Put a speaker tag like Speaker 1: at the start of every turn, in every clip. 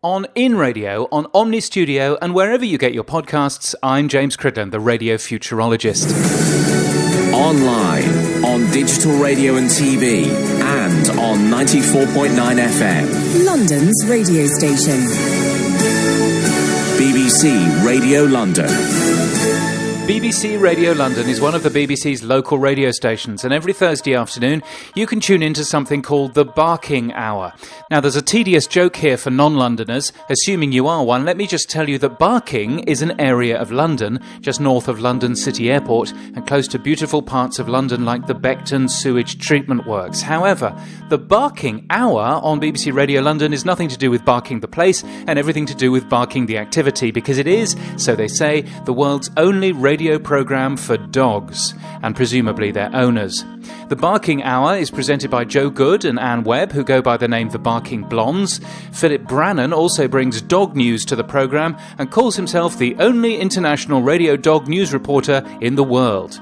Speaker 1: On In Radio, on Omni Studio, and wherever you get your podcasts, I'm James Crid.land, the radio futurologist.
Speaker 2: Online, on digital radio and TV, and on 94.9 FM.
Speaker 3: London's radio station.
Speaker 2: BBC Radio London.
Speaker 1: BBC Radio London is one of the BBC's local radio stations, and every Thursday afternoon you can tune into something called the Barking Hour. Now, there's a tedious joke here for non-Londoners. Assuming you are one, let me just tell you that Barking is an area of London, just north of London City Airport, and close to beautiful parts of London like the Beckton Sewage Treatment Works. However, the Barking Hour on BBC Radio London is nothing to do with Barking the place, and everything to do with Barking the activity, because it is, so they say, the world's only radio programme for dogs, and presumably their owners. The Barking Hour is presented by Joe Good and Anne Webb, who go by the name the Barking Blondes. Philip Brannan also brings dog news to the programme and calls himself the only international radio dog news reporter in the world.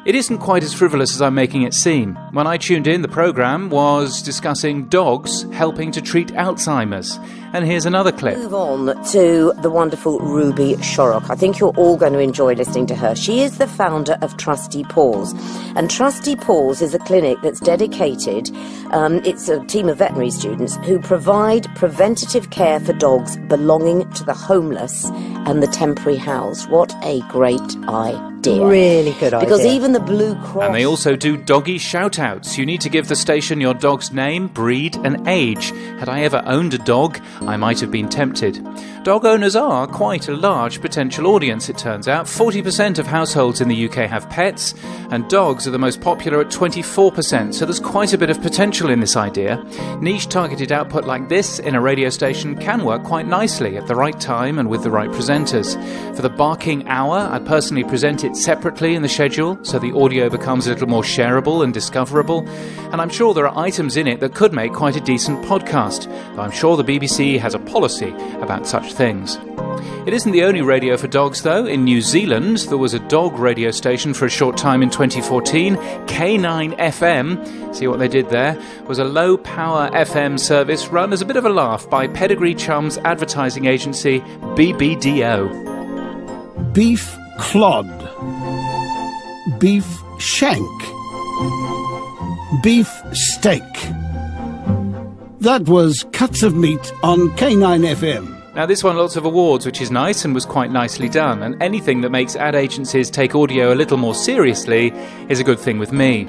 Speaker 1: It isn't quite as frivolous as I'm making it seem. When I tuned in, the programme was discussing dogs helping to treat Alzheimer's. And here's another clip.
Speaker 4: Move on to the wonderful Ruby Shorrock. I think you're all going to enjoy listening to her. She is the founder of Trusty Paws. And Trusty Paws is a clinic that's dedicated, it's a team of veterinary students who provide preventative care for dogs belonging to the homeless and the temporary housed. What a great idea.
Speaker 5: Really good idea.
Speaker 4: Because even the Blue Cross...
Speaker 1: And they also do doggy shout-outs. You need to give the station your dog's name, breed and age. Had I ever owned a dog, I might have been tempted. Dog owners are quite a large potential audience, it turns out. 40% of households in the UK have pets, and dogs are the most popular at 24%, so there's quite a bit of potential in this idea. Niche targeted output like this in a radio station can work quite nicely at the right time and with the right presenters. For the Barking Hour, I personally present it separately in the schedule, so the audio becomes a little more shareable and discoverable, and I'm sure there are items in it that could make quite a decent podcast, though I'm sure the BBC has a policy about such things. It isn't the only radio for dogs, though. In New Zealand, there was a dog radio station for a short time in 2014. K9 FM, see what they did there, was a low-power FM service run as a bit of a laugh by Pedigree Chum's advertising agency, BBDO.
Speaker 6: Beef clod, beef shank, beef steak. That was Cuts of Meat on K9 FM.
Speaker 1: Now, this won lots of awards, which is nice and was quite nicely done, and anything that makes ad agencies take audio a little more seriously is a good thing with me.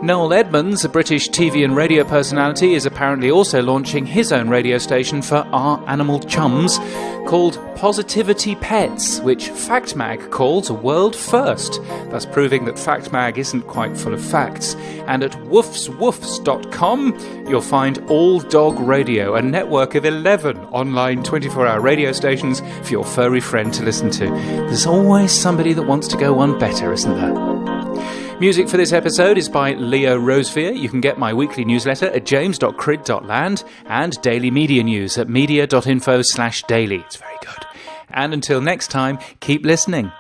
Speaker 1: Noel Edmonds, a British TV and radio personality, is apparently also launching his own radio station for our animal chums called Positivity Pets, which FactMag calls a world first, thus proving that FactMag isn't quite full of facts. And at woofswoofs.com you'll find all dog radio, a network of 11 online 24-hour radio stations for your furry friend to listen to. There's always somebody that wants to go one better, isn't there? Music for this episode is by Leo Rosevear. You can get my weekly newsletter at james.crid.land and daily media news at media.info/daily. It's very good. And until next time, keep listening.